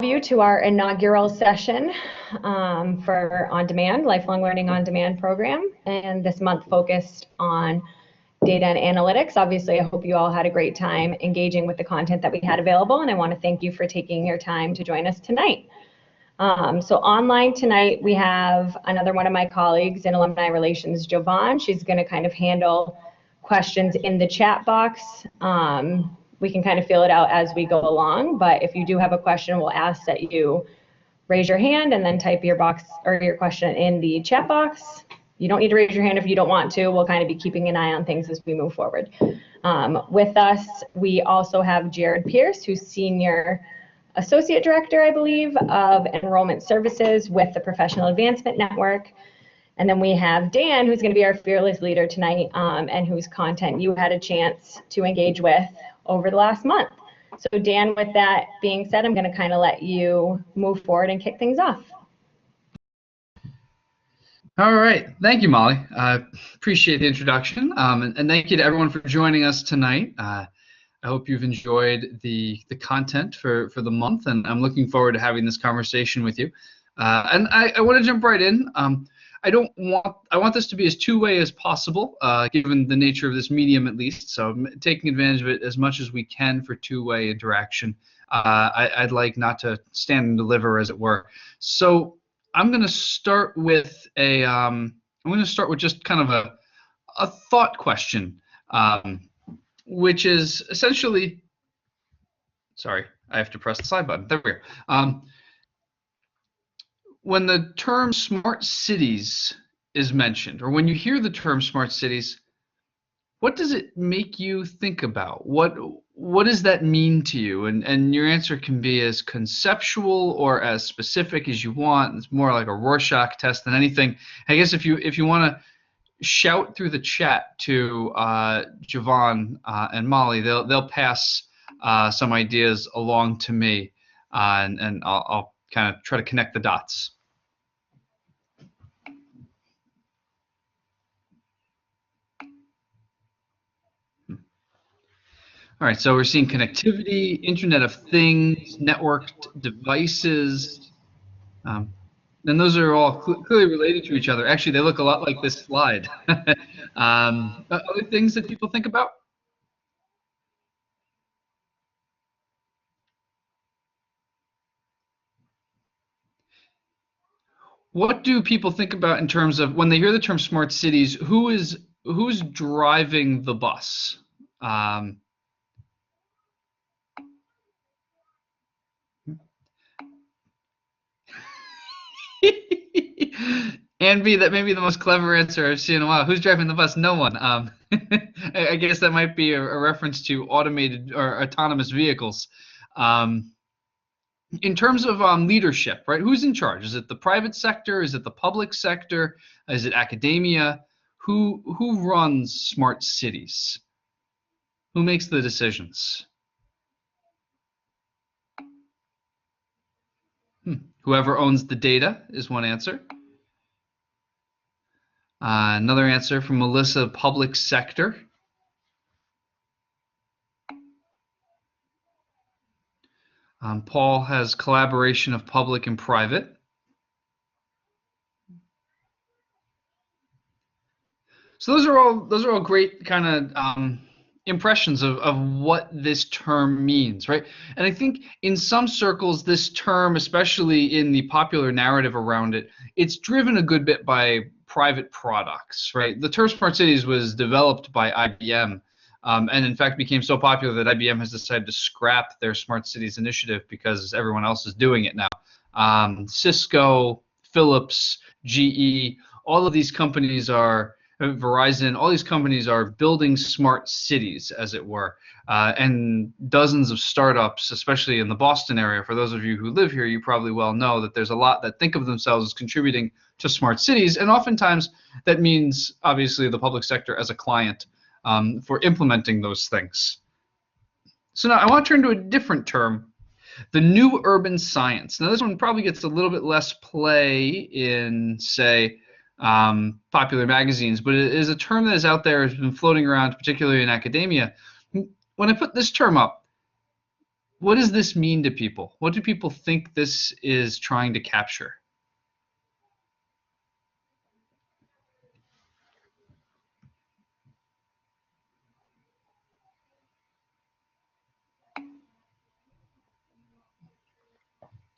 you to our inaugural session for On Demand, Lifelong Learning On Demand program, and this month focused on data and analytics. Obviously, I hope you all had a great time engaging with the content that we had available, and I want to thank you for taking your time to join us tonight. So online tonight, we have another one of my colleagues in Alumni Relations, Jovan. She's going to kind of handle questions in the chat box. We can kind of fill it out as we go along, but if you do have a question, we'll ask that you raise your hand and then type your box or your question in the chat box. You don't need to raise your hand if you don't want to. We'll kind of be keeping an eye on things as we move forward. With us, we also have Jared Pierce, who's Senior Associate Director, I believe, of Enrollment Services with the Professional Advancement Network. And then we have Dan, who's going to be our fearless leader tonight, and whose content you had a chance to engage with over the last month. So Dan, with that being said, I'm going to kind of let you move forward and kick things off. All right. Thank you, Molly. I appreciate the introduction. And thank you to everyone for joining us tonight. I hope you've enjoyed the content for the month, and I'm looking forward to having this conversation with you. And I want to jump right in. I want this to be as two-way as possible, given the nature of this medium at least. So I'm taking advantage of it as much as we can for two-way interaction. I'd like not to stand and deliver, as it were. So I'm going to start with just kind of a thought question, which is essentially, sorry, I have to press the slide button. There we go. When the term smart cities is mentioned, or when you hear the term smart cities, what does it make you think about? What does that mean to you? And your answer can be as conceptual or as specific as you want. It's more like a Rorschach test than anything. I guess if you want to shout through the chat to Jovan and Molly, they'll pass some ideas along to me, and I'll kind of try to connect the dots. All right, so we're seeing connectivity, Internet of Things, networked devices, and those are all clearly related to each other. Actually, they look a lot like this slide. Other things that people think about? What do people think about in terms of when they hear the term smart cities? Who's driving the bus? Anby, that may be the most clever answer I've seen in a while. Who's driving the bus? No one. I guess that might be a reference to automated or autonomous vehicles. In terms of leadership, right? Who's in charge? Is it the private sector? Is it the public sector? Is it academia? Who runs smart cities? Who makes the decisions? Whoever owns the data is one answer. Another answer from Melissa, public sector. Paul has collaboration of public and private. So those are all great kind of impressions of what this term means, right? And I think in some circles, this term, especially in the popular narrative around it, it's driven a good bit by private products, right? The term smart cities was developed by IBM, and in fact became so popular that IBM has decided to scrap their smart cities initiative because everyone else is doing it now. Cisco, Philips, GE, all of these companies are Verizon, all these companies are building smart cities, as it were, and dozens of startups, especially in the Boston area. For those of you who live here, you probably well know that there's a lot that think of themselves as contributing to smart cities, and oftentimes that means, obviously, the public sector as a client for implementing those things. So now I want to turn to a different term, the new urban science. Now this one probably gets a little bit less play in, say, popular magazines, but it is a term that is out there, has been floating around, particularly in academia. When I put this term up, what does this mean to people? What do people think this is trying to capture?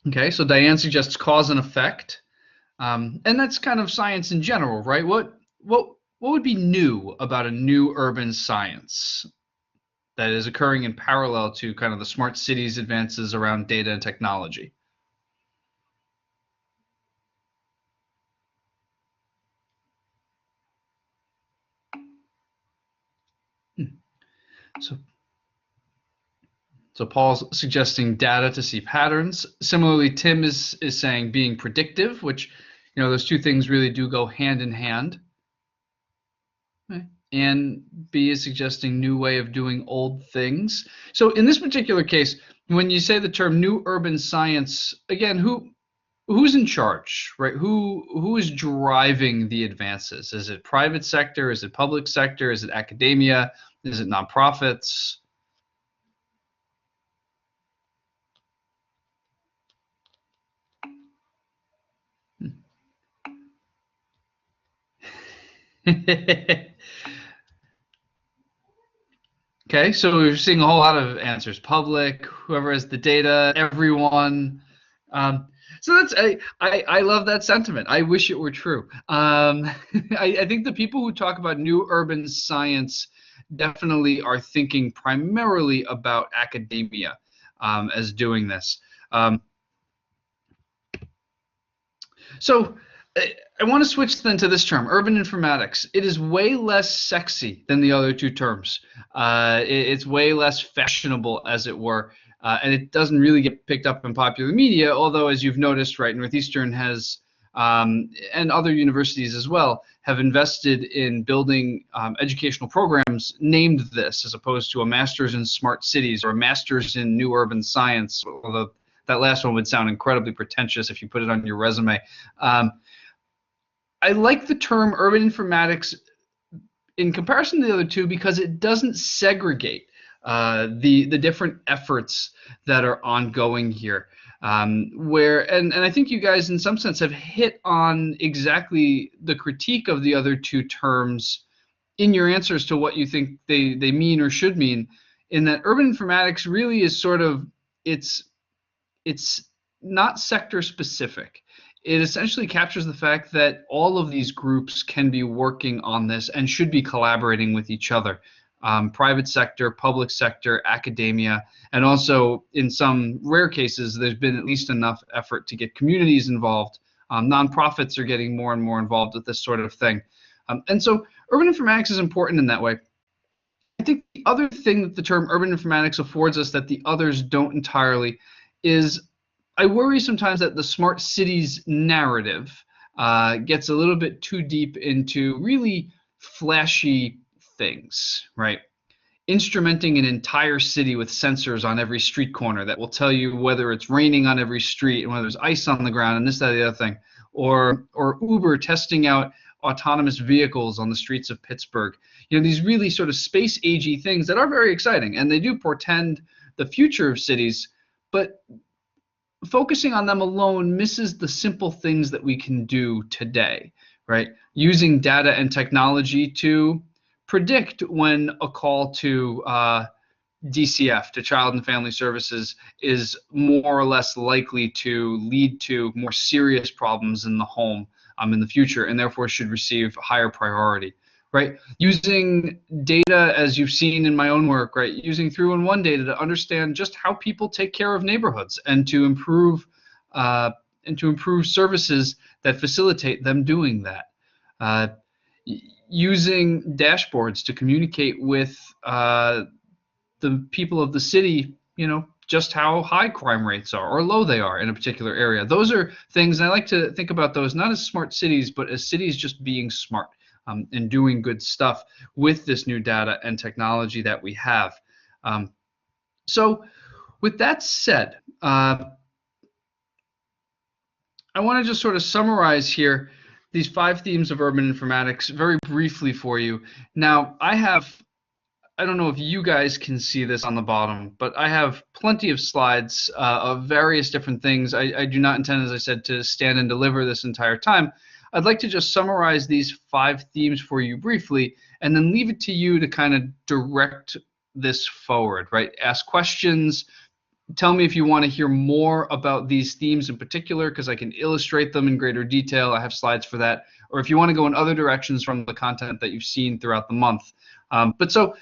Okay, so Diane suggests cause and effect, and that's kind of science in general, right? What would be new about a new urban science that is occurring in parallel to kind of the smart cities advances around data and technology? So, so Paul's suggesting data to see patterns. Similarly, Tim is saying being predictive, which, those two things really do go hand in hand. Okay. And B is suggesting new way of doing old things. So in this particular case, when you say the term new urban science, again, who's in charge, right? Who is driving the advances? Is it private sector? Is it public sector? Is it academia? Is it nonprofits? Okay, so we're seeing a whole lot of answers. Public, whoever has the data, everyone. So I love that sentiment. I wish it were true. I think the people who talk about new urban science definitely are thinking primarily about academia as doing this. So I want to switch then to this term, urban informatics. It is way less sexy than the other two terms. It's way less fashionable, as it were, and it doesn't really get picked up in popular media, although, as you've noticed, right, Northeastern has, and other universities as well, have invested in building educational programs named this, as opposed to a master's in smart cities or a master's in new urban science, although that last one would sound incredibly pretentious if you put it on your resume. I like the term urban informatics in comparison to the other two because it doesn't segregate the different efforts that are ongoing here. And I think you guys in some sense have hit on exactly the critique of the other two terms in your answers to what you think they mean or should mean, in that urban informatics really is sort of, it's not sector specific. It essentially captures the fact that all of these groups can be working on this and should be collaborating with each other. Private sector, public sector, academia, and also in some rare cases, there's been at least enough effort to get communities involved. Nonprofits are getting more and more involved with this sort of thing. And so urban informatics is important in that way. I think the other thing that the term urban informatics affords us that the others don't entirely is, I worry sometimes that the smart cities narrative gets a little bit too deep into really flashy things, right? Instrumenting an entire city with sensors on every street corner that will tell you whether it's raining on every street and whether there's ice on the ground and this, that, the other thing. Or Uber testing out autonomous vehicles on the streets of Pittsburgh. These really sort of space-agey things that are very exciting, and they do portend the future of cities, but focusing on them alone misses the simple things that we can do today, right? Using data and technology to predict when a call to DCF, to Child and Family Services, is more or less likely to lead to more serious problems in the home in the future, and therefore should receive higher priority, right? Using data, as you've seen in my own work, right? Using 311 data to understand just how people take care of neighborhoods and to improve services that facilitate them doing that. Using dashboards to communicate with the people of the city, just how high crime rates are or low they are in a particular area. Those are things, and I like to think about those not as smart cities, but as cities just being smart and doing good stuff with this new data and technology that we have. So with that said, I want to just sort of summarize here these 5 themes of urban informatics very briefly for you. Now, I have I don't know if you guys can see this on the bottom, but I have plenty of slides of various different things. I do not intend, as I said, to stand and deliver this entire time. I'd like to just summarize these 5 themes for you briefly, and then leave it to you to kind of direct this forward, right? Ask questions. Tell me if you want to hear more about these themes in particular, because I can illustrate them in greater detail. I have slides for that. Or if you want to go in other directions from the content that you've seen throughout the month. But so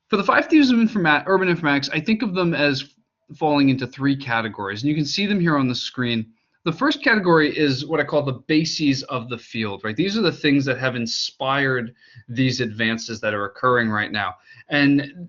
for the 5 themes of urban informatics, I think of them as falling into 3 categories. And you can see them here on the screen. The first category is what I call the bases of the field, right? These are the things that have inspired these advances that are occurring right now. And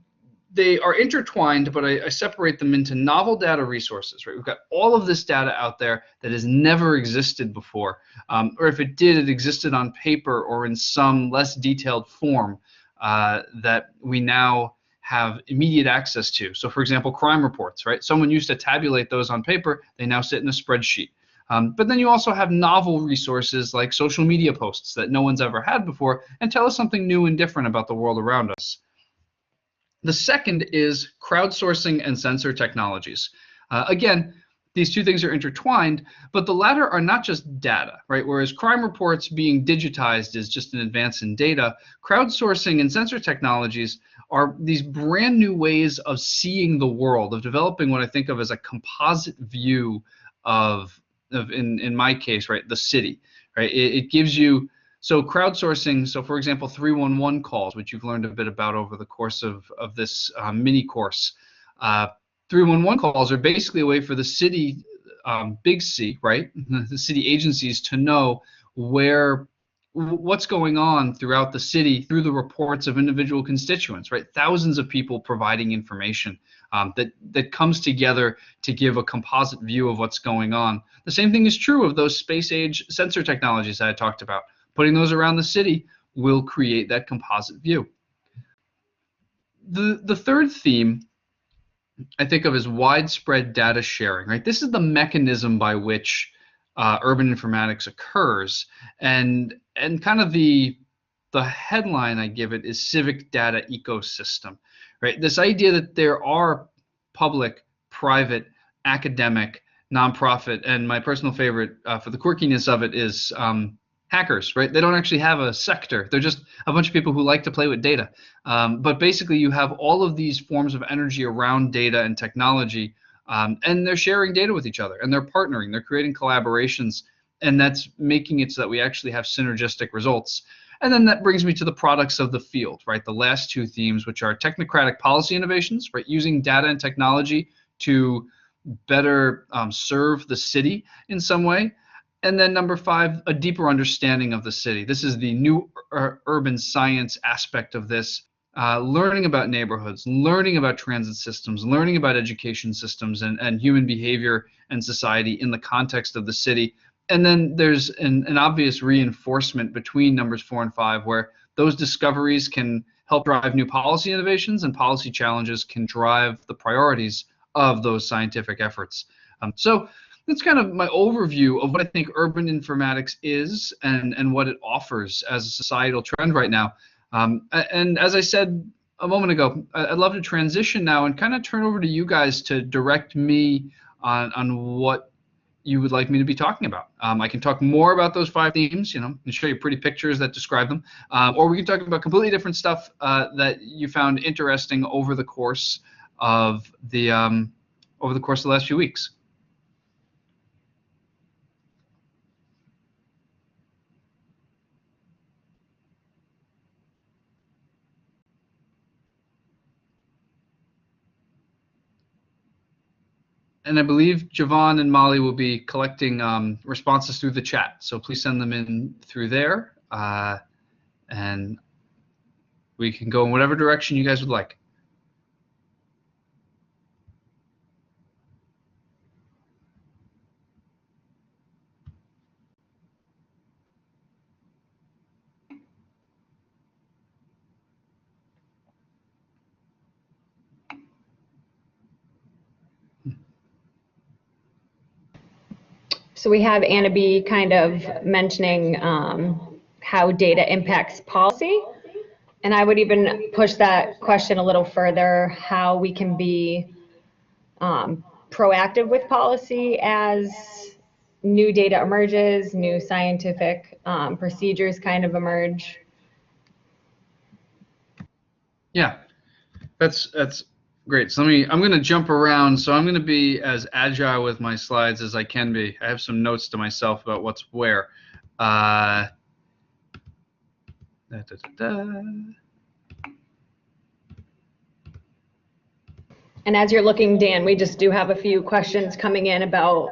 they are intertwined, but I separate them into novel data resources, right? We've got all of this data out there that has never existed before, or if it did, it existed on paper or in some less detailed form that we now have immediate access to. So for example, crime reports, right? Someone used to tabulate those on paper, they now sit in a spreadsheet. But then you also have novel resources like social media posts that no one's ever had before and tell us something new and different about the world around us. The second is crowdsourcing and sensor technologies. Again, these 2 things are intertwined, but the latter are not just data, right? Whereas crime reports being digitized is just an advance in data, crowdsourcing and sensor technologies are these brand new ways of seeing the world, of developing what I think of as a composite view of in my case, right, the city, right? It gives you, so crowdsourcing, so for example, 311 calls, which you've learned a bit about over the course of this mini course. 311 calls are basically a way for the city, big C, right, the city agencies to know what's going on throughout the city through the reports of individual constituents, right? Thousands of people providing information that comes together to give a composite view of what's going on. The same thing is true of those space age sensor technologies that I talked about. Putting those around the city will create that composite view. The third theme I think of as widespread data sharing, right? This is the mechanism by which urban informatics occurs, and kind of the headline I give it is civic data ecosystem, right? This idea that there are public, private, academic, nonprofit, and my personal favorite for the quirkiness of it is hackers, right? They don't actually have a sector. They're just a bunch of people who like to play with data. But basically, you have all of these forms of energy around data and technology, and they're sharing data with each other, and they're partnering, they're creating collaborations, and that's making it so that we actually have synergistic results. And then that brings me to the products of the field, right? The last 2 themes, which are technocratic policy innovations, right? Using data and technology to better serve the city in some way. And then number 5, a deeper understanding of the city. This is the new urban science aspect of this, learning about neighborhoods, learning about transit systems, learning about education systems and human behavior and society in the context of the city. And then there's an obvious reinforcement between numbers 4 and 5, where those discoveries can help drive new policy innovations, and policy challenges can drive the priorities of those scientific efforts. So that's kind of my overview of what I think urban informatics is and what it offers as a societal trend right now. And as I said a moment ago, I'd love to transition now and kind of turn over to you guys to direct me on what you would like me to be talking about. I can talk more about those 5 themes, and show you pretty pictures that describe them, or we can talk about completely different stuff that you found interesting over the course of the last few weeks. And I believe Javon and Molly will be collecting responses through the chat. So please send them in through there, and we can go in whatever direction you guys would like. So we have Anna B. kind of mentioning how data impacts policy. And I would even push that question a little further, how we can be proactive with policy as new data emerges, new scientific procedures kind of emerge. Yeah, that's great. So I'm going to jump around. So I'm going to be as agile with my slides as I can be. I have some notes to myself about what's where. And as you're looking, Dan, we just do have a few questions coming in about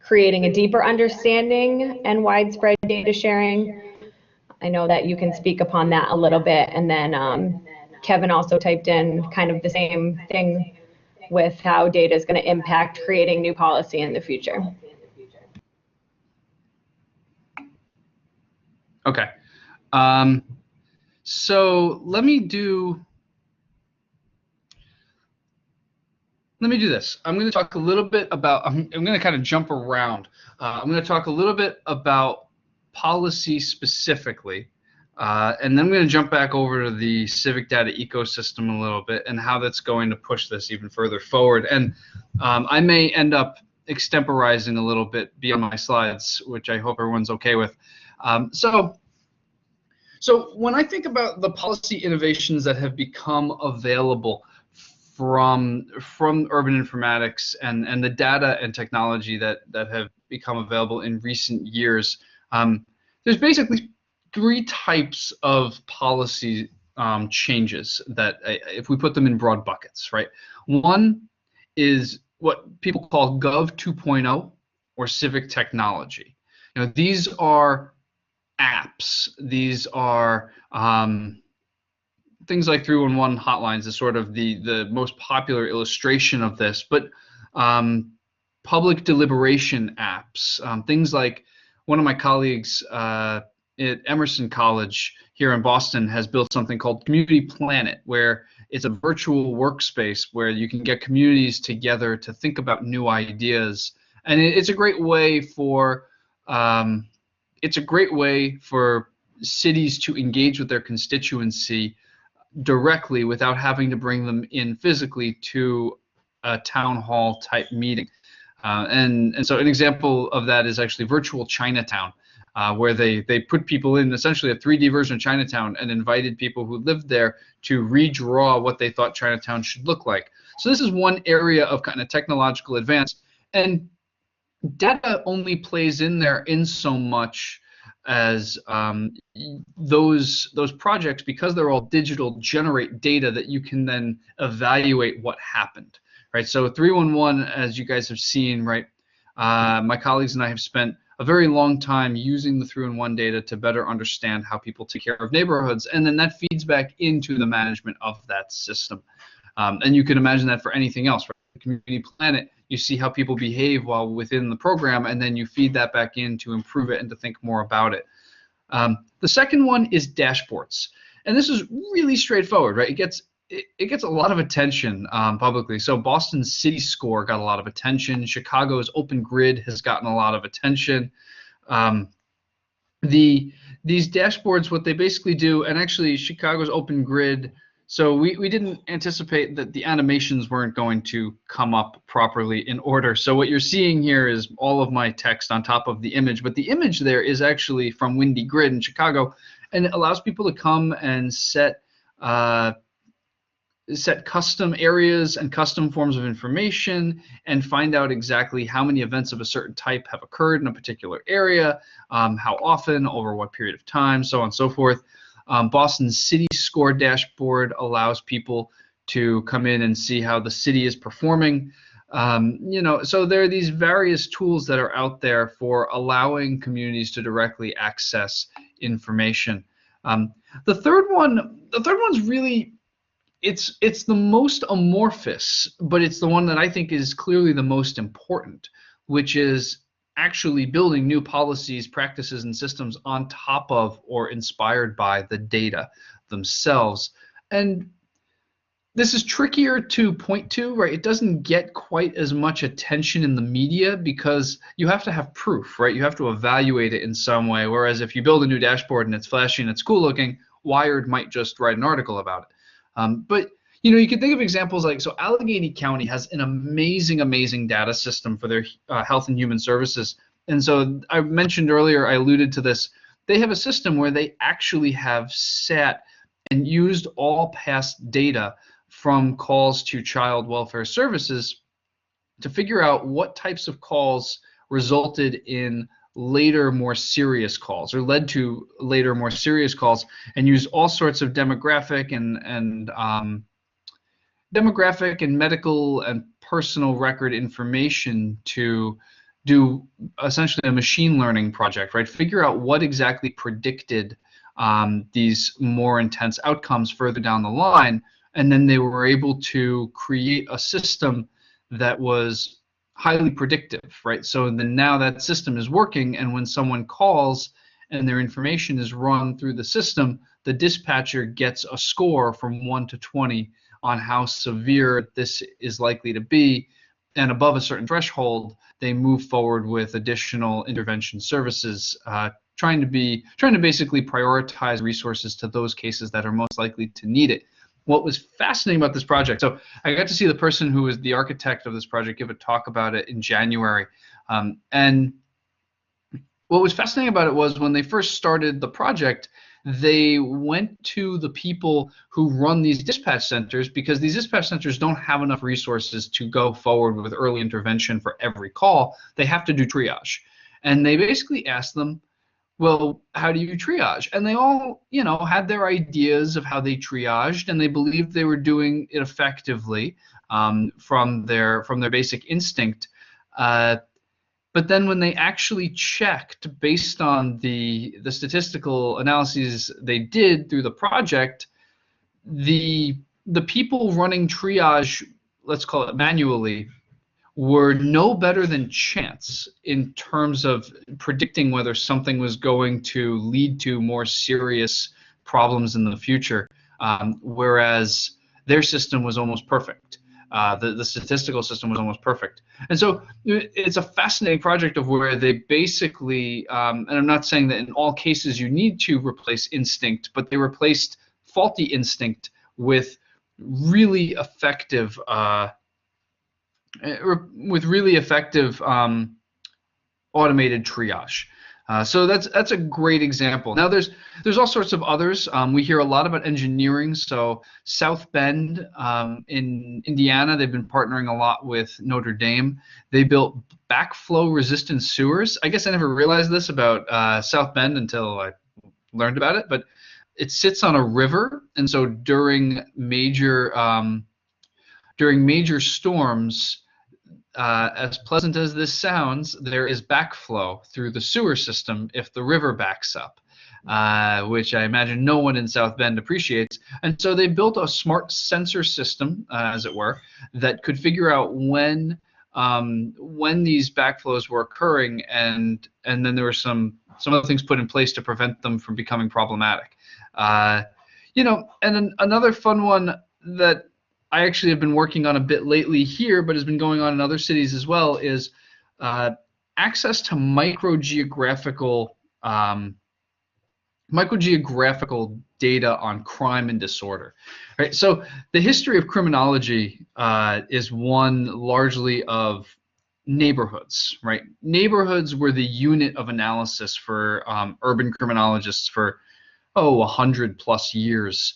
creating a deeper understanding and widespread data sharing. I know that you can speak upon that a little bit. And then Kevin also typed in kind of the same thing with how data is going to impact creating new policy in the future. Okay. So let me do this. I'm going to talk a little bit about, I'm going to kind of jump around. I'm going to talk a little bit about policy specifically, and then I'm going to jump back over to the civic data ecosystem a little bit and how that's going to push this even further forward. And I may end up extemporizing a little bit beyond my slides, which I hope everyone's okay with. So when I think about the policy innovations that have become available from urban informatics and the data and technology that have become available in recent years, there's basically three types of policy changes that, if we put them in broad buckets, right? One is what people call Gov 2.0 or civic technology. You know, these are apps. These are things like 311 hotlines is sort of the most popular illustration of this, but public deliberation apps, things like one of my colleagues at Emerson College here in Boston has built something called Community Planet, where it's a virtual workspace where you can get communities together to think about new ideas, and it's a great way for cities to engage with their constituency directly without having to bring them in physically to a town hall type meeting. And so an example of that is actually virtual Chinatown, where they put people in essentially a 3D version of Chinatown and invited people who lived there to redraw what they thought Chinatown should look like. So this is one area of kind of technological advance, and data only plays in there in so much as those projects, because they're all digital, generate data that you can then evaluate what happened, right? So 311, as you guys have seen, right, my colleagues and I have spent a very long time using the 311 data to better understand how people take care of neighborhoods, and then that feeds back into the management of that system. And you can imagine that for anything else, right? Community Planet, you see how people behave while within the program, and then you feed that back in to improve it and to think more about it. The second one is dashboards, and this is really straightforward, right? It gets a lot of attention publicly. So Boston's City Score got a lot of attention. Chicago's Open Grid has gotten a lot of attention. These dashboards, what they basically do, and actually Chicago's Open Grid, so we didn't anticipate that the animations weren't going to come up properly in order. So what you're seeing here is all of my text on top of the image, but the image there is actually from Windy Grid in Chicago, and it allows people to come and set custom areas and custom forms of information and find out exactly how many events of a certain type have occurred in a particular area, how often, over what period of time, so on and so forth. Boston's City Score dashboard allows people to come in and see how the city is performing. So there are these various tools that are out there for allowing communities to directly access information. The third one's really, it's the most amorphous, but it's the one that I think is clearly the most important, which is actually building new policies, practices, and systems on top of or inspired by the data themselves. And this is trickier to point to, right? It doesn't get quite as much attention in the media because you have to have proof, right? You have to evaluate it in some way. Whereas if you build a new dashboard and it's flashy and it's cool looking, Wired might just write an article about it. But you can think of examples like, so Allegheny County has an amazing data system for their health and human services. And so I mentioned earlier, I alluded to this, they have a system where they actually have sat and used all past data from calls to child welfare services to figure out what types of calls resulted in later more serious calls or led to later more serious calls, and use all sorts of demographic and medical and personal record information to do essentially a machine learning project, right? Figure out what exactly predicted these more intense outcomes further down the line, and then they were able to create a system that was highly predictive, right? So then now that system is working, and when someone calls and their information is run through the system, the dispatcher gets a score from 1 to 20 on how severe this is likely to be, and above a certain threshold, they move forward with additional intervention services, trying to basically prioritize resources to those cases that are most likely to need it. What was fascinating about this project, so I got to see the person who was the architect of this project give a talk about it in January, and what was fascinating about it was when they first started the project, they went to the people who run these dispatch centers, because these dispatch centers don't have enough resources to go forward with early intervention for every call. They have to do triage. And they basically asked them, well, how do you triage? And they all, had their ideas of how they triaged, and they believed they were doing it effectively from their basic instinct. But then when they actually checked based on the statistical analyses they did through the project, the people running triage, let's call it manually, were no better than chance in terms of predicting whether something was going to lead to more serious problems in the future, whereas their system was almost perfect. The statistical system was almost perfect. And so it's a fascinating project of where they basically, and I'm not saying that in all cases you need to replace instinct, but they replaced faulty instinct with really effective automated triage. So that's a great example. Now there's all sorts of others. We hear a lot about engineering. So South Bend in Indiana, they've been partnering a lot with Notre Dame. They built backflow resistant sewers. I guess I never realized this about South Bend until I learned about it, but it sits on a river, and so during major storms, as pleasant as this sounds, there is backflow through the sewer system if the river backs up, which I imagine no one in South Bend appreciates. And so they built a smart sensor system, as it were, that could figure out when these backflows were occurring, and then there were some other things put in place to prevent them from becoming problematic. And another fun one that I actually have been working on a bit lately here, but has been going on in other cities as well, is access to microgeographical data on crime and disorder. Right. So the history of criminology is one largely of neighborhoods. Right. Neighborhoods were the unit of analysis for urban criminologists for 100+ years.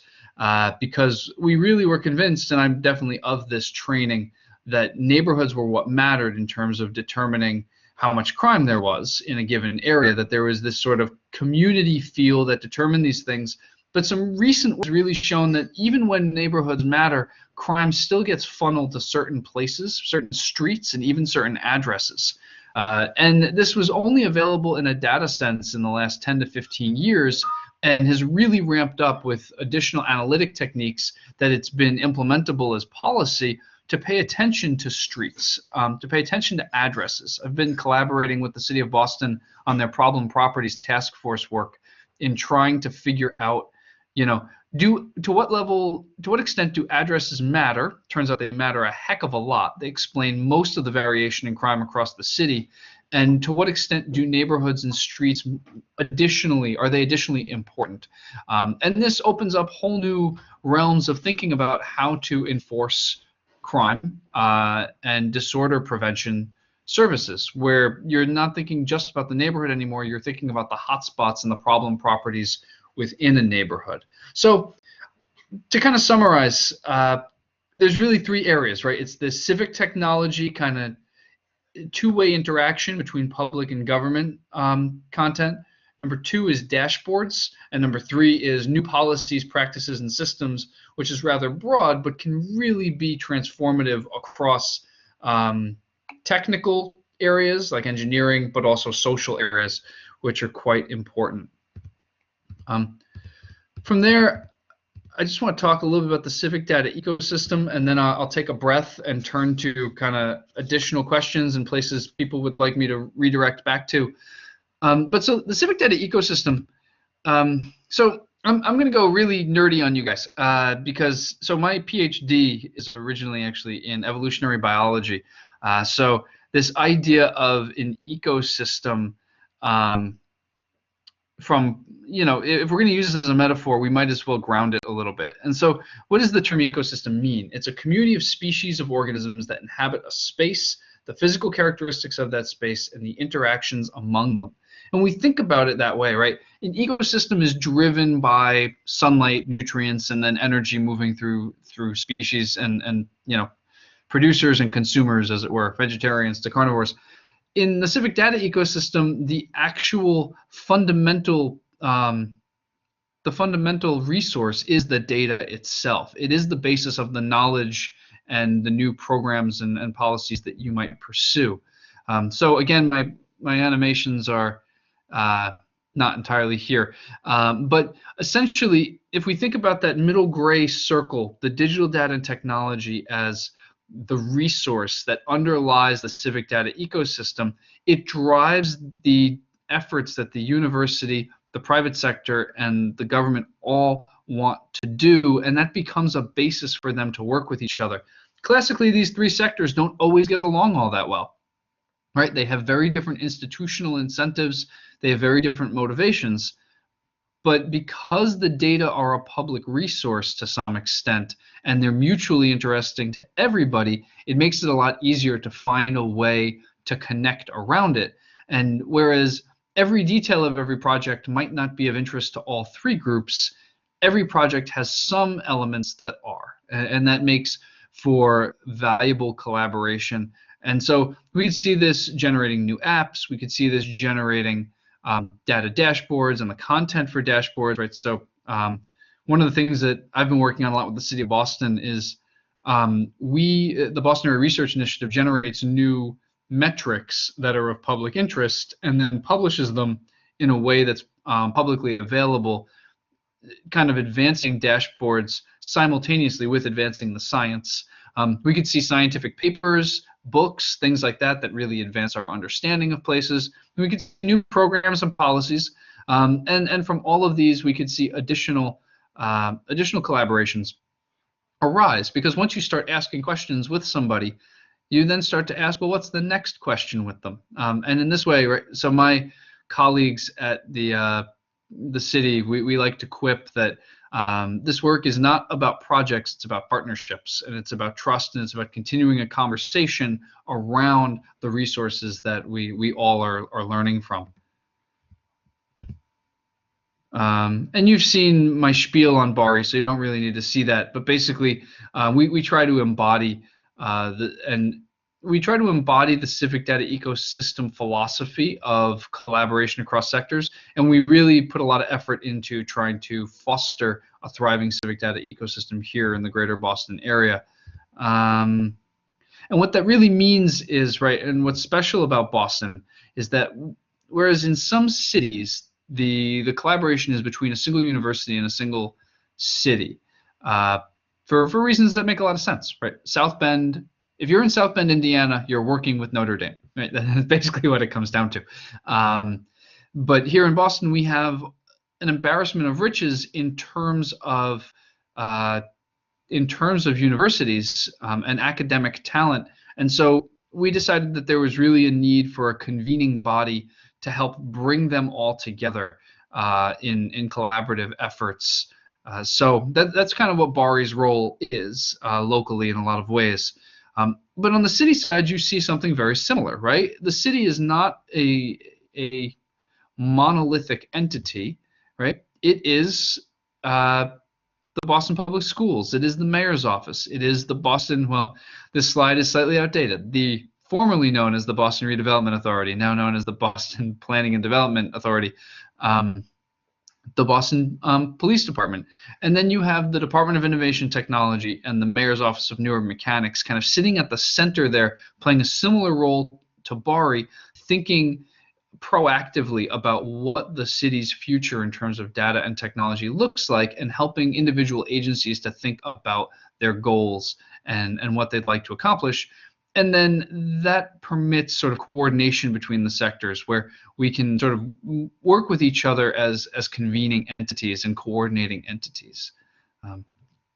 Because we really were convinced, and I'm definitely of this training, that neighborhoods were what mattered in terms of determining how much crime there was in a given area, that there was this sort of community feel that determined these things. But some recent was really shown that even when neighborhoods matter, crime still gets funneled to certain places, certain streets, and even certain addresses. And this was only available in a data sense in the last 10 to 15 years, and has really ramped up with additional analytic techniques that it's been implementable as policy to pay attention to streets, to pay attention to addresses. I've been collaborating with the City of Boston on their problem properties task force work in trying to figure out, To what extent do addresses matter? Turns out they matter a heck of a lot. They explain most of the variation in crime across the city. And to what extent do neighborhoods and streets are they additionally important? And this opens up whole new realms of thinking about how to enforce crime and disorder prevention services, where you're not thinking just about the neighborhood anymore. You're thinking about the hotspots and the problem properties within a neighborhood. So to kind of summarize, there's really three areas, right? It's the civic technology kind of two-way interaction between public and government content. Number two is dashboards. And number three is new policies, practices, and systems, which is rather broad, but can really be transformative across technical areas like engineering, but also social areas, which are quite important. From there, I just want to talk a little bit about the civic data ecosystem, and then I'll take a breath and turn to kind of additional questions and places people would like me to redirect back to. But so the civic data ecosystem, so I'm going to go really nerdy on you guys because so my PhD is originally actually in evolutionary biology. So this idea of an ecosystem from, if we're going to use this as a metaphor, we might as well ground it a little bit. And so what does the term ecosystem mean? It's a community of species of organisms that inhabit a space, the physical characteristics of that space, and the interactions among them. And we think about it that way, right? An ecosystem is driven by sunlight, nutrients, and then energy moving through species and producers and consumers, as it were, vegetarians to carnivores. In the civic data ecosystem, the actual fundamental resource is the data itself. It is the basis of the knowledge and the new programs and policies that you might pursue. So again, my animations are not entirely here. But essentially, if we think about that middle gray circle, the digital data and technology as the resource that underlies the civic data ecosystem, it drives the efforts that the university, the private sector, and the government all want to do, and that becomes a basis for them to work with each other. Classically, these three sectors don't always get along all that well, right? They have very different institutional incentives, they have very different motivations, but because the data are a public resource to some extent, and they're mutually interesting to everybody, it makes it a lot easier to find a way to connect around it. And whereas every detail of every project might not be of interest to all three groups, every project has some elements that are, and that makes for valuable collaboration. And so we could see this generating new apps, we could see this generating data dashboards and the content for dashboards, right? So one of the things that I've been working on a lot with the City of Boston is the Boston Area Research Initiative generates new metrics that are of public interest and then publishes them in a way that's publicly available, kind of advancing dashboards simultaneously with advancing the science. We could see scientific papers, books, things like that that really advance our understanding of places. We could see new programs and policies, and from all of these we could see additional collaborations arise, because once you start asking questions with somebody, you then start to ask, well, what's the next question with them? And in this way, right, so my colleagues at the city, we like to quip that this work is not about projects, it's about partnerships, and it's about trust, and it's about continuing a conversation around the resources that we all are learning from. And you've seen my spiel on BARI, so you don't really need to see that. But basically, we try to embody the civic data ecosystem philosophy of collaboration across sectors, and we really put a lot of effort into trying to foster a thriving civic data ecosystem here in the greater Boston area. And what that really means is, right, and what's special about Boston is that whereas in some cities, the collaboration is between a single university and a single city, for reasons that make a lot of sense, right? South Bend, if you're in South Bend, Indiana, you're working with Notre Dame, right? That's basically what it comes down to. But here in Boston, we have an embarrassment of riches in terms of universities and academic talent. And so we decided that there was really a need for a convening body to help bring them all together in collaborative efforts. So that's kind of what BARI's role is locally in a lot of ways. But on the city side, you see something very similar, right? The city is not a monolithic entity, right? It is the Boston Public Schools. It is the mayor's office. It is the Boston, well, this slide is slightly outdated. The formerly known as the Boston Redevelopment Authority, now known as the Boston Planning and Development Authority, the Boston Police Department. And then you have the Department of Innovation Technology and the Mayor's Office of Newer Mechanics kind of sitting at the center there, playing a similar role to BARI, thinking proactively about what the city's future in terms of data and technology looks like, and helping individual agencies to think about their goals and what they'd like to accomplish. And then that permits sort of coordination between the sectors where we can sort of work with each other as convening entities and coordinating entities. All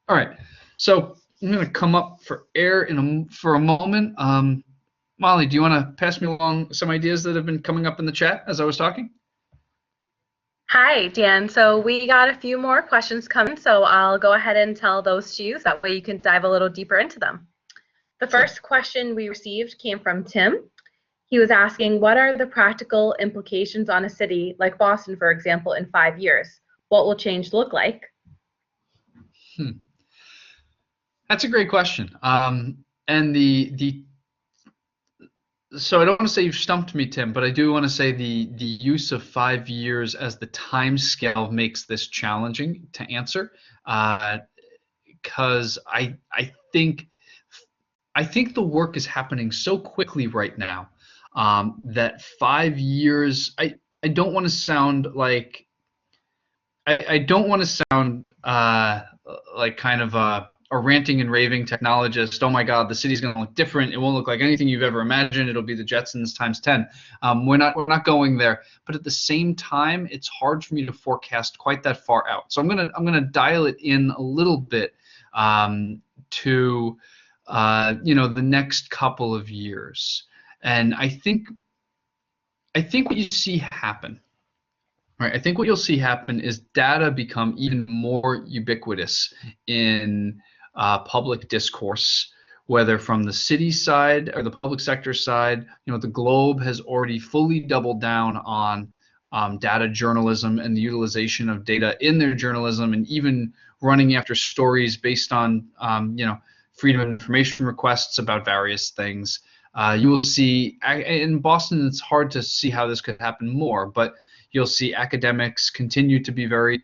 right, so I'm going to come up for air for a moment. Molly, do you want to pass me along some ideas that have been coming up in the chat as I was talking? Hi, Dan. So we got a few more questions coming, so I'll go ahead and tell those to you, so that way you can dive a little deeper into them. The first question we received came from Tim. He was asking, what are the practical implications on a city like Boston, for example, in 5 years? What will change look like? That's a great question. And so I don't want to say you've stumped me, Tim, but I do want to say the use of 5 years as the time scale makes this challenging to answer, because I think the work is happening so quickly right now that 5 years. I don't want to sound like I don't want to sound like kind of a ranting and raving technologist. Oh my God, the city's going to look different. It won't look like anything you've ever imagined. It'll be the Jetsons times 10. We're not going there. But at the same time, it's hard for me to forecast quite that far out. So I'm gonna dial it in a little bit to the next couple of years. And I think what you see happen. Right, I think what you'll see happen is data become even more ubiquitous in public discourse, whether from the city side or the public sector side. The Globe has already fully doubled down on data journalism and the utilization of data in their journalism, and even running after stories based on freedom of information requests about various things. You will see in Boston, it's hard to see how this could happen more, but you'll see academics continue to be very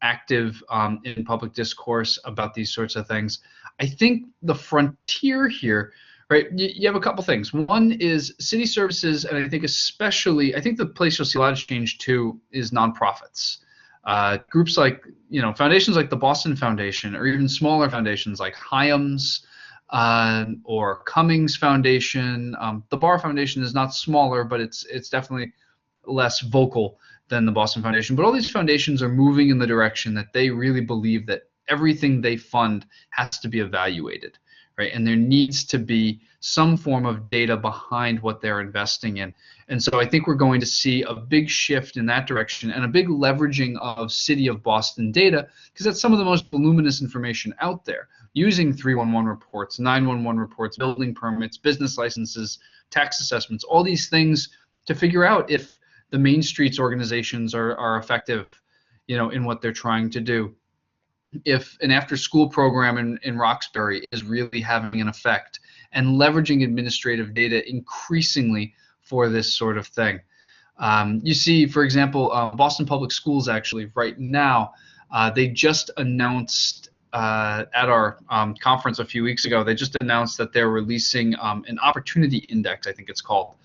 active in public discourse about these sorts of things. I think the frontier here, right, you have a couple things. One is city services, and I think the place you'll see a lot of change too is nonprofits. Groups like, foundations like the Boston Foundation, or even smaller foundations like Hyams or Cummings Foundation. The Barr Foundation is not smaller, but it's definitely less vocal than the Boston Foundation. But all these foundations are moving in the direction that they really believe that everything they fund has to be evaluated, right? And there needs to be some form of data behind what they're investing in. And so I think we're going to see a big shift in that direction, and a big leveraging of City of Boston data, because that's some of the most voluminous information out there, using 311 reports, 911 reports, building permits, business licenses, tax assessments, all these things to figure out if the Main Streets organizations are effective, in what they're trying to do. If an after-school program in Roxbury is really having an effect, and leveraging administrative data increasingly for this sort of thing. You see, for example, Boston Public Schools actually right now, they just announced at our conference a few weeks ago, they just announced that they're releasing an opportunity index, I think it's called,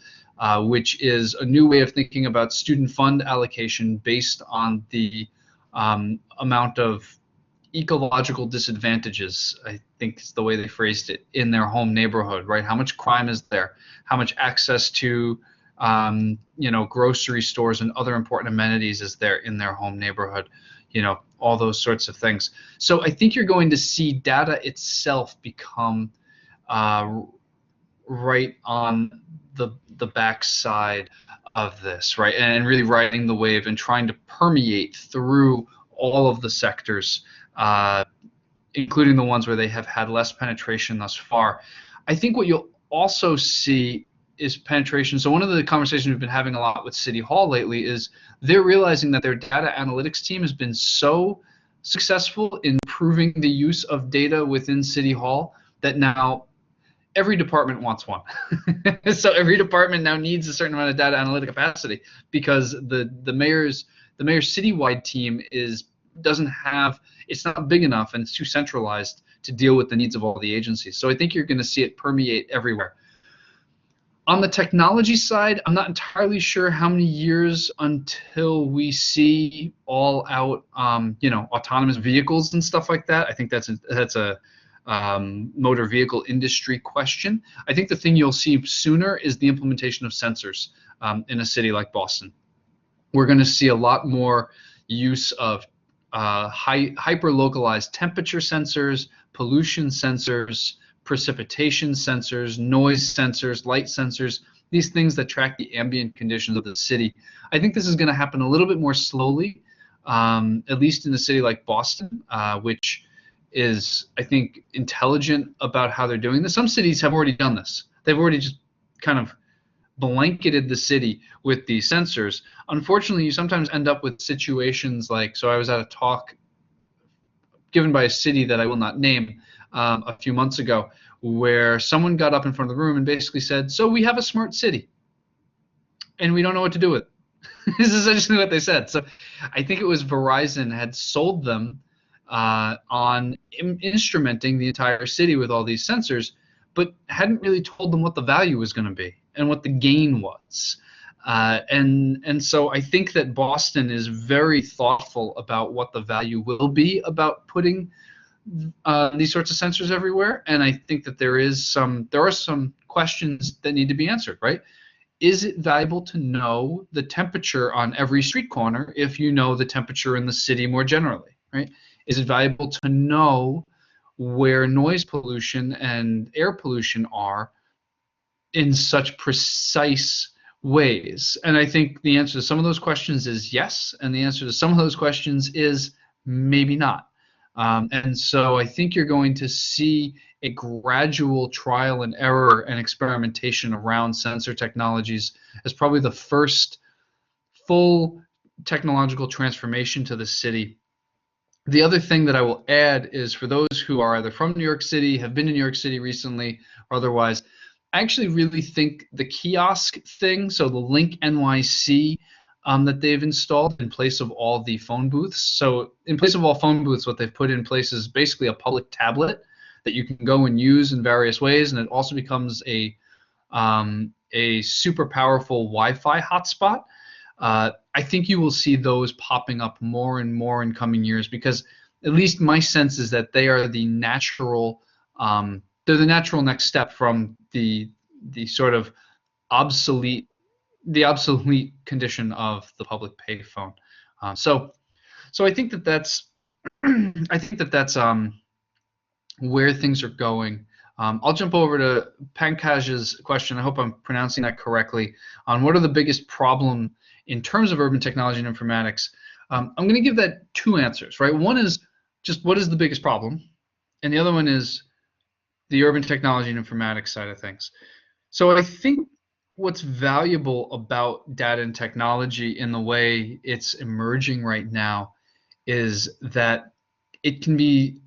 which is a new way of thinking about student fund allocation based on the amount of ecological disadvantages, I think is the way they phrased it, in their home neighborhood, right? How much crime is there? How much access to you know, grocery stores and other important amenities as they're in their home neighborhood, you know, all those sorts of things. So I think you're going to see data itself become right on the backside of this, right, and really riding the wave and trying to permeate through all of the sectors, including the ones where they have had less penetration thus far. I think what you'll also see is penetration. So one of the conversations we've been having a lot with City Hall lately is they're realizing that their data analytics team has been so successful in improving the use of data within City Hall that now every department wants one. So every department now needs a certain amount of data analytic capacity because the mayor's citywide team doesn't have, it's not big enough and it's too centralized to deal with the needs of all the agencies. So I think you're going to see it permeate everywhere. On the technology side, I'm not entirely sure how many years until we see all out, you know, autonomous vehicles and stuff like that. I think that's a motor vehicle industry question. I think the thing you'll see sooner is the implementation of sensors in a city like Boston. We're going to see a lot more use of hyper-localized temperature sensors, pollution sensors, precipitation sensors, noise sensors, light sensors, these things that track the ambient conditions of the city. I think this is going to happen a little bit more slowly, at least in a city like Boston, which is, I think, intelligent about how they're doing this. Some cities have already done this. They've already just kind of blanketed the city with these sensors. Unfortunately, you sometimes end up with situations like, so I was at a talk given by a city that I will not name a few months ago, where someone got up in front of the room and basically said, so we have a smart city and we don't know what to do with it. This is essentially what they said. So I think it was Verizon had sold them on instrumenting the entire city with all these sensors, but hadn't really told them what the value was going to be and what the gain was. And so I think that Boston is very thoughtful about what the value will be about putting these sorts of sensors everywhere. And I think that there are some questions that need to be answered, right? Is it valuable to know the temperature on every street corner if you know the temperature in the city more generally, right? Is it valuable to know where noise pollution and air pollution are in such precise ways? And I think the answer to some of those questions is yes, and the answer to some of those questions is maybe not. And so I think you're going to see a gradual trial and error and experimentation around sensor technologies as probably the first full technological transformation to the city. The other thing that I will add is for those who are either from New York City, have been in New York City recently, or otherwise, I actually really think the kiosk thing, so the Link NYC that they've installed in place of all the phone booths. So in place of all phone booths, what they've put in place is basically a public tablet that you can go and use in various ways, and it also becomes a super powerful Wi-Fi hotspot. I think you will see those popping up more and more in coming years, because at least my sense is that they are the natural, they're the natural next step from the sort of obsolete condition of the public payphone. So I think that that's where things are going. I'll jump over to Pankaj's question. I hope I'm pronouncing that correctly. On what are the biggest problem in terms of urban technology and informatics? I'm going to give that two answers, right? One is just what is the biggest problem, and the other one is the urban technology and informatics side of things. So I think what's valuable about data and technology in the way it's emerging right now is that it can be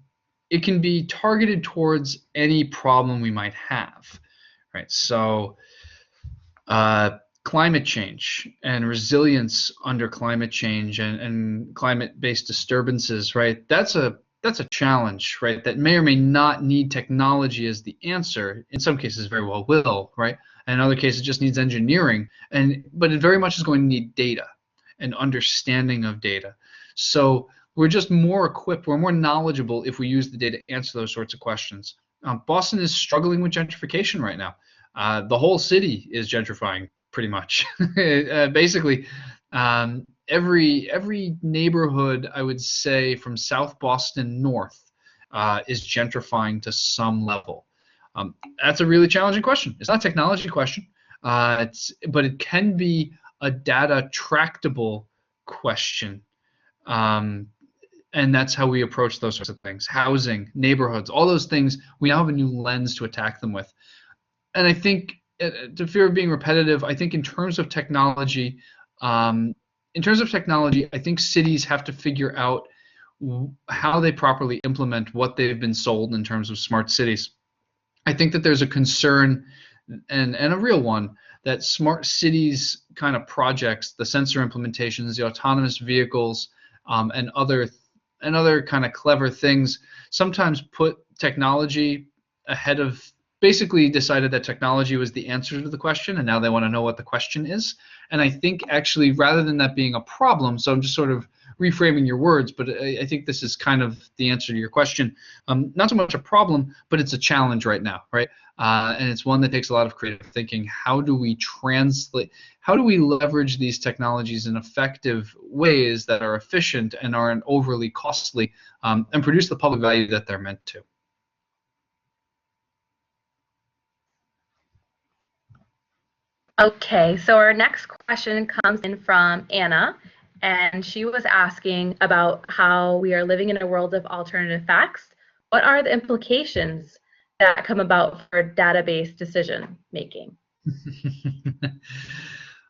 targeted towards any problem we might have, right? So climate change and resilience under climate change and climate-based disturbances, right? That's a challenge, right? That may or may not need technology as the answer. In some cases, very well will, right? And in other cases, it just needs engineering. But it very much is going to need data and understanding of data. So we're just more equipped, we're more knowledgeable if we use the data to answer those sorts of questions. Boston is struggling with gentrification right now. The whole city is gentrifying. pretty much. Basically, every neighborhood, I would say, from South Boston north is gentrifying to some level. That's a really challenging question. It's not a technology question, but it can be a data tractable question. And that's how we approach those sorts of things. Housing, neighborhoods, all those things, we now have a new lens to attack them with. And I think, to fear of being repetitive, I think in terms of technology, I think cities have to figure out how they properly implement what they've been sold in terms of smart cities. I think that there's a concern, and a real one, that smart cities kind of projects, the sensor implementations, the autonomous vehicles, and other kind of clever things sometimes put technology ahead of, basically decided that technology was the answer to the question, and now they want to know what the question is. And I think actually, rather than that being a problem, so I'm just sort of reframing your words, but I think this is kind of the answer to your question. Not so much a problem, but it's a challenge right now, right? And it's one that takes a lot of creative thinking. How do we leverage these technologies in effective ways that are efficient and aren't overly costly, and produce the public value that they're meant to? Okay, so our next question comes in from Anna, and she was asking about how we are living in a world of alternative facts. What are the implications that come about for database decision making?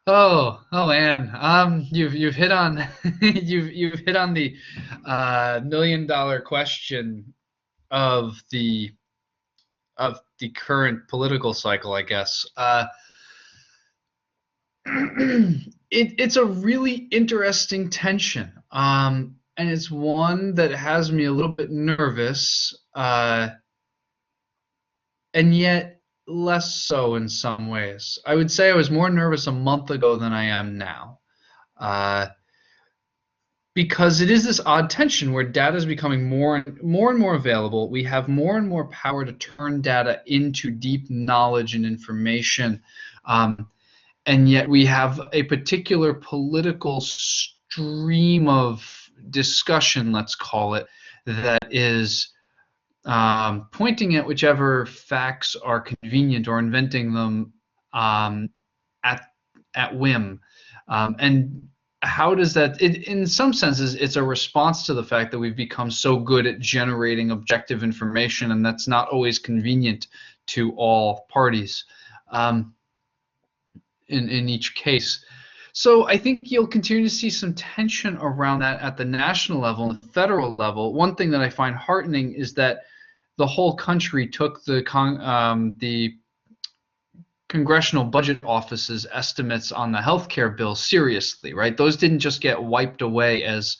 Oh, Anne, you've hit on you've hit on the $1 million question of the current political cycle, I guess. It's a really interesting tension, and it's one that has me a little bit nervous, and yet less so in some ways. I would say I was more nervous a month ago than I am now, because it is this odd tension where data is becoming more and more available. We have more and more power to turn data into deep knowledge and information. And yet we have a particular political stream of discussion, let's call it, that is pointing at whichever facts are convenient or inventing them at whim. And how does that, in some senses, it's a response to the fact that we've become so good at generating objective information, and that's not always convenient to all parties. In each case. So I think you'll continue to see some tension around that at the national level and the federal level. One thing that I find heartening is that the whole country took the Congressional Budget Office's estimates on the healthcare bill seriously, right? Those didn't just get wiped away as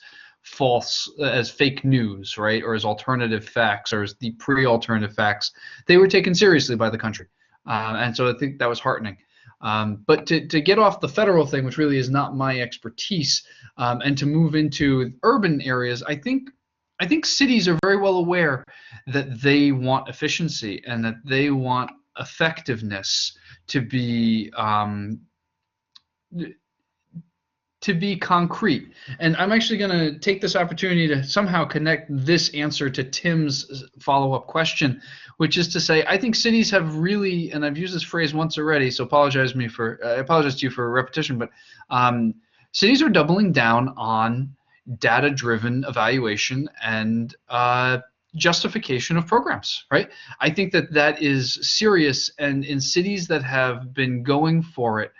fake news, right, or as alternative facts, or as the pre-alternative facts. They were taken seriously by the country, and so I think that was heartening. But to get off the federal thing, which really is not my expertise, and to move into urban areas, I think cities are very well aware that they want efficiency and that they want effectiveness to be concrete. And I'm actually going to take this opportunity to somehow connect this answer to Tim's follow-up question, which is to say, I think cities have really, and I've used this phrase once already, so I apologize to you for repetition, but cities are doubling down on data-driven evaluation and justification of programs, right? I think that is serious, and in cities that have been going for it,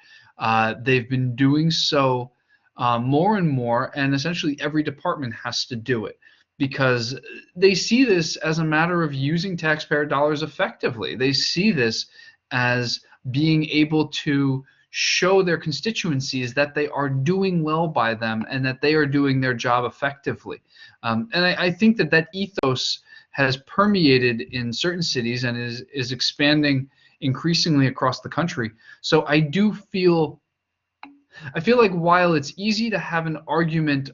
they've been doing so more and more, and essentially every department has to do it because they see this as a matter of using taxpayer dollars effectively. They see this as being able to show their constituencies that they are doing well by them and that they are doing their job effectively. And I think that ethos has permeated in certain cities and is expanding increasingly across the country. So I feel like while it's easy to have an argument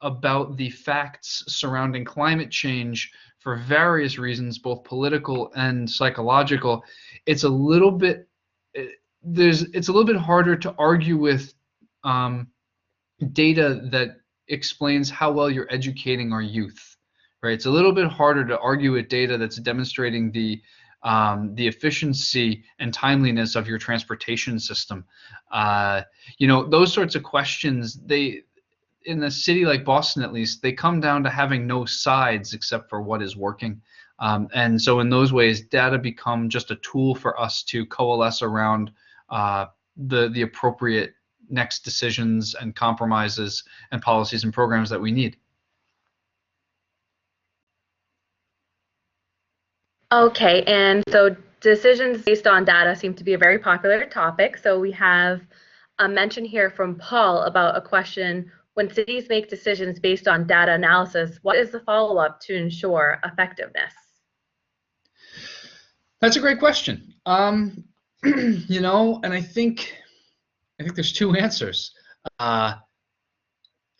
about the facts surrounding climate change for various reasons, both political and psychological, it's a little bit it's a little bit harder to argue with data that explains how well you're educating our youth, right? It's a little bit harder to argue with data that's demonstrating the efficiency and timeliness of your transportation system. Those sorts of questions, in a city like Boston, at least, they come down to having no sides except for what is working. And so in those ways, data become just a tool for us to coalesce around the appropriate next decisions and compromises and policies and programs that we need. Okay, and so decisions based on data seem to be a very popular topic. So we have a mention here from Paul about a question: when cities make decisions based on data analysis, what is the follow-up to ensure effectiveness? That's a great question. And I think there's two answers.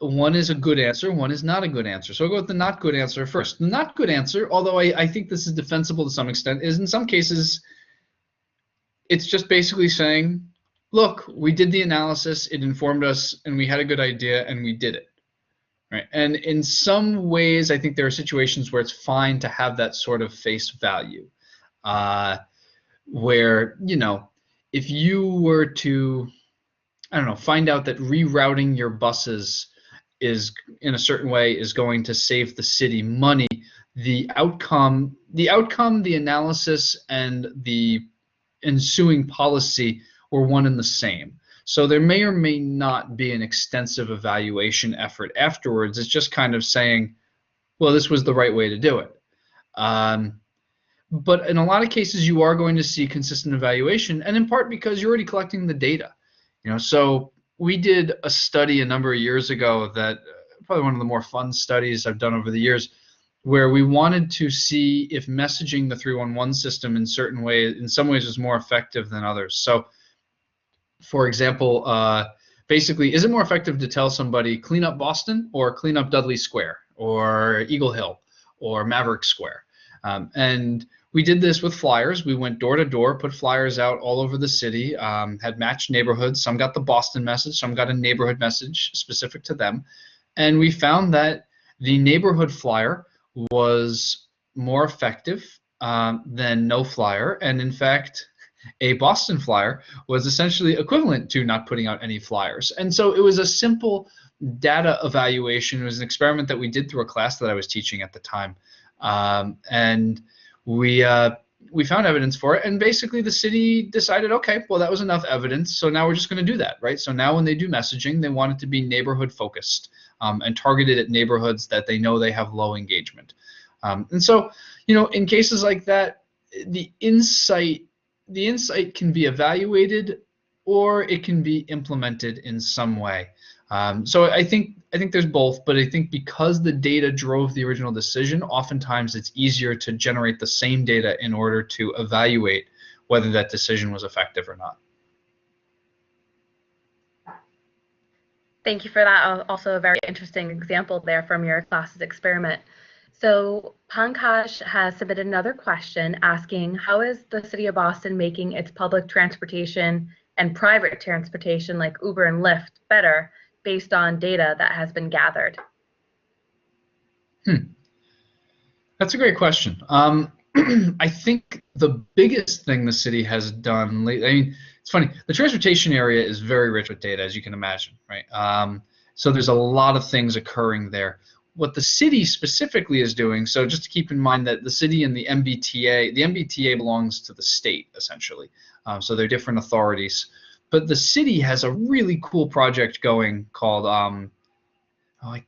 One is a good answer, one is not a good answer. So I'll go with the not good answer first. The not good answer, although I think this is defensible to some extent, is in some cases it's just basically saying, look, we did the analysis, it informed us, and we had a good idea, and we did it. Right? And in some ways, I think there are situations where it's fine to have that sort of face value. Where, if you were to, find out that rerouting your buses is in a certain way is going to save the city money, the outcome, the analysis, and the ensuing policy were one and the same. So there may or may not be an extensive evaluation effort afterwards. It's just kind of saying, well, this was the right way to do it. But in a lot of cases, you are going to see consistent evaluation, and in part because you're already collecting the data. So we did a study a number of years ago that probably one of the more fun studies I've done over the years, where we wanted to see if messaging the 311 system in some ways is more effective than others. So, for example, basically, is it more effective to tell somebody clean up Boston or clean up Dudley Square or Eagle Hill or Maverick Square? And we did this with flyers. We went door to door, put flyers out all over the city, had matched neighborhoods. Some got the Boston message, some got a neighborhood message specific to them. And we found that the neighborhood flyer was more effective than no flyer. And in fact, a Boston flyer was essentially equivalent to not putting out any flyers. And so it was a simple data evaluation. It was an experiment that we did through a class that I was teaching at the time. And we found evidence for it, and basically the city decided, okay, well, that was enough evidence, so now we're just going to do that, right? So now when they do messaging, they want it to be neighborhood focused and targeted at neighborhoods that they know they have low engagement. And so, in cases like that, the insight can be evaluated or it can be implemented in some way. So I think there's both, but I think because the data drove the original decision, oftentimes it's easier to generate the same data in order to evaluate whether that decision was effective or not. Thank you for that. Also a very interesting example there from your class's experiment. So Pankaj has submitted another question asking, how is the City of Boston making its public transportation and private transportation like Uber and Lyft better based on data that has been gathered? That's a great question. I think the biggest thing the city has done lately, it's funny, the transportation area is very rich with data, as you can imagine, right? So there's a lot of things occurring there. What the city specifically is doing, so just to keep in mind that the city and the MBTA belongs to the state, essentially. So they're different authorities. But the city has a really cool project going called, I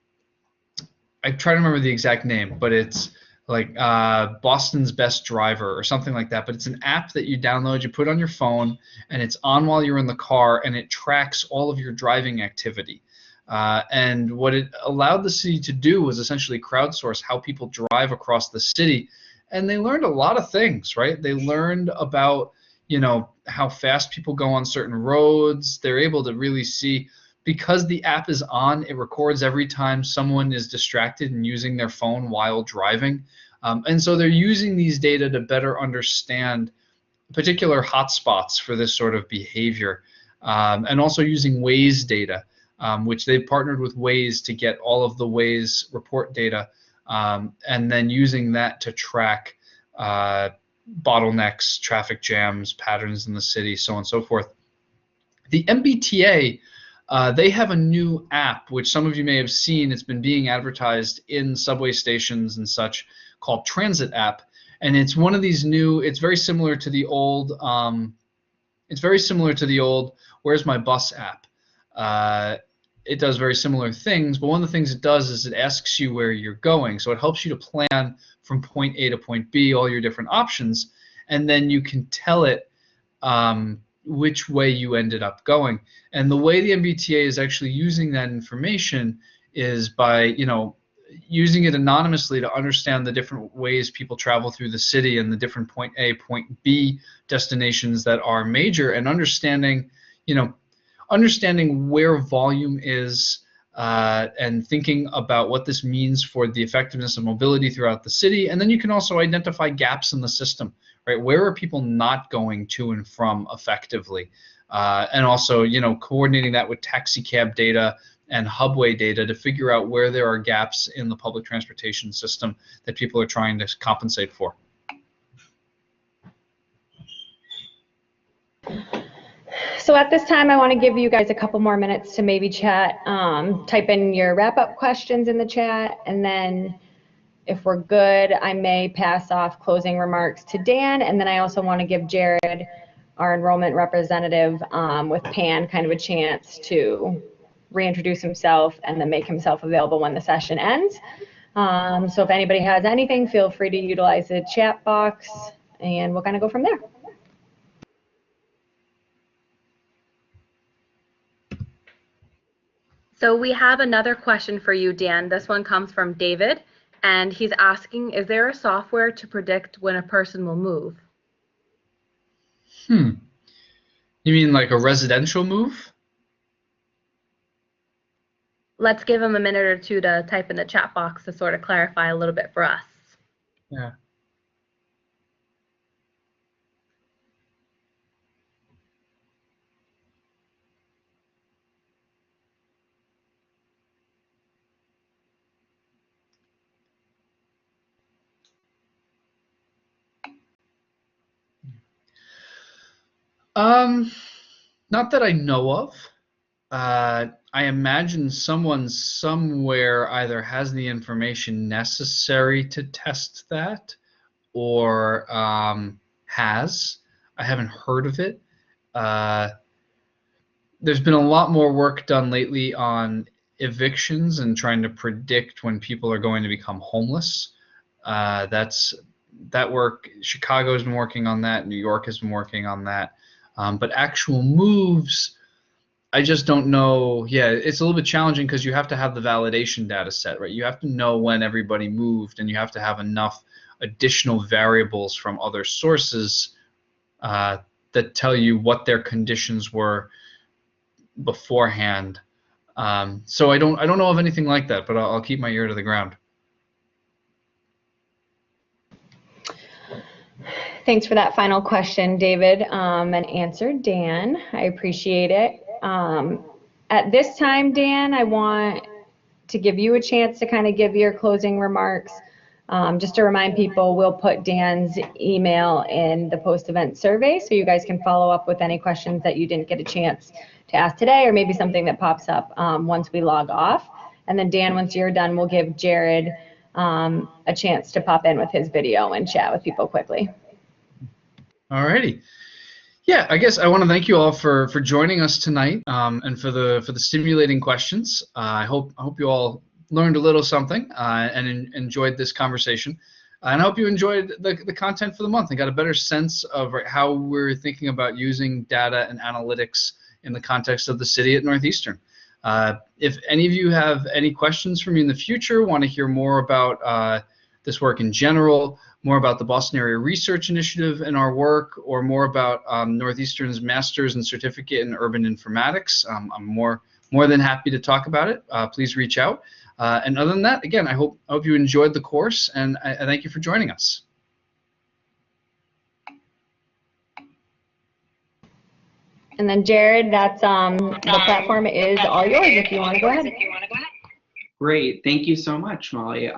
try to remember the exact name, but it's like Boston's Best Driver or something like that. But it's an app that you download, you put on your phone, and it's on while you're in the car, and it tracks all of your driving activity. And what it allowed the city to do was essentially crowdsource how people drive across the city. And they learned a lot of things, right? They learned about how fast people go on certain roads. They're able to really see, because the app is on, it records every time someone is distracted and using their phone while driving. And so they're using these data to better understand particular hotspots for this sort of behavior, and also using Waze data, which they've partnered with Waze to get all of the Waze report data, and then using that to track bottlenecks, traffic jams, patterns in the city, so on and so forth. The MBTA, they have a new app, which some of you may have seen. It's been being advertised in subway stations and such, called Transit App. And it's one of these new, it's very similar to the old, Where's My Bus app. It does very similar things, but one of the things it does is it asks you where you're going. So it helps you to plan from point A to point B, all your different options, and then you can tell it which way you ended up going. And the way the MBTA is actually using that information is by, using it anonymously to understand the different ways people travel through the city and the different point A, point B destinations that are major, and understanding where volume is, and thinking about what this means for the effectiveness of mobility throughout the city. And then you can also identify gaps in the system, right? Where are people not going to and from effectively? And also, coordinating that with taxi cab data and hubway data to figure out where there are gaps in the public transportation system that people are trying to compensate for. So at this time, I want to give you guys a couple more minutes to maybe chat, type in your wrap-up questions in the chat, and then if we're good, I may pass off closing remarks to Dan, and then I also want to give Jared, our enrollment representative, with PAN, kind of a chance to reintroduce himself and then make himself available when the session ends. So if anybody has anything, feel free to utilize the chat box, and we'll kind of go from there. So we have another question for you, Dan. This one comes from David, and he's asking, is there a software to predict when a person will move? You mean like a residential move? Let's give him a minute or two to type in the chat box to sort of clarify a little bit for us. Yeah. Not that I know of. I imagine someone somewhere either has the information necessary to test that, or has. I haven't heard of it. There's been a lot more work done lately on evictions and trying to predict when people are going to become homeless. That work, Chicago's been working on that, New York has been working on that. But actual moves, I just don't know. Yeah, it's a little bit challenging because you have to have the validation data set, right? You have to know when everybody moved, and you have to have enough additional variables from other sources that tell you what their conditions were beforehand. So I don't know of anything like that, but I'll keep my ear to the ground. Thanks for that final question, David, and answer, Dan. I appreciate it. At this time, Dan, I want to give you a chance to kind of give your closing remarks. Just to remind people, we'll put Dan's email in the post-event survey so you guys can follow up with any questions that you didn't get a chance to ask today, or maybe something that pops up once we log off. And then Dan, once you're done, we'll give Jared a chance to pop in with his video and chat with people quickly. Alrighty. Yeah, I guess I want to thank you all for joining us tonight, and for the stimulating questions. I hope you all learned a little something and enjoyed this conversation. And I hope you enjoyed the content for the month and got a better sense of how we're thinking about using data and analytics in the context of the city at Northeastern. If any of you have any questions for me in the future, want to hear more about this work in general, more about the Boston Area Research Initiative and our work, or more about Northeastern's Master's and Certificate in Urban Informatics, I'm more than happy to talk about it. Please reach out. And other than that, again, I hope you enjoyed the course, and I thank you for joining us. And then Jared, that's the platform is all yours if you want to go ahead. Great, thank you so much, Molly.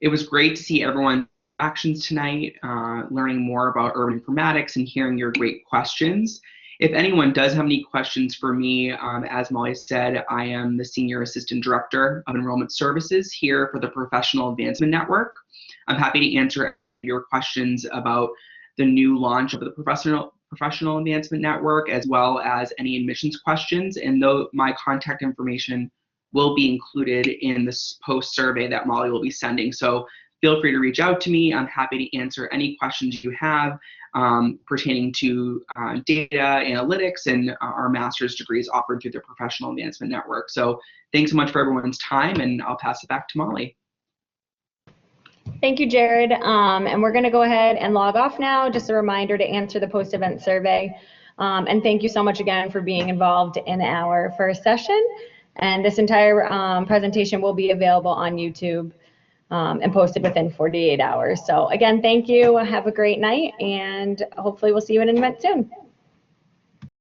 It was great to see everyone's actions tonight, learning more about urban informatics and hearing your great questions. If anyone does have any questions for me, as Molly said, I am the Senior Assistant Director of Enrollment Services here for the Professional Advancement Network. I'm happy to answer your questions about the new launch of the Professional Advancement Network, as well as any admissions questions, and though my contact information will be included in this post survey that Molly will be sending. So feel free to reach out to me. I'm happy to answer any questions you have pertaining to data analytics and our master's degrees offered through the Professional Advancement Network. So thanks so much for everyone's time, and I'll pass it back to Molly. Thank you, Jared. And we're going to go ahead and log off now. Just a reminder to answer the post-event survey. And thank you so much again for being involved in our first session. And this entire presentation will be available on YouTube and posted within 48 hours. So again, thank you. Have a great night, and hopefully we'll see you at an event soon.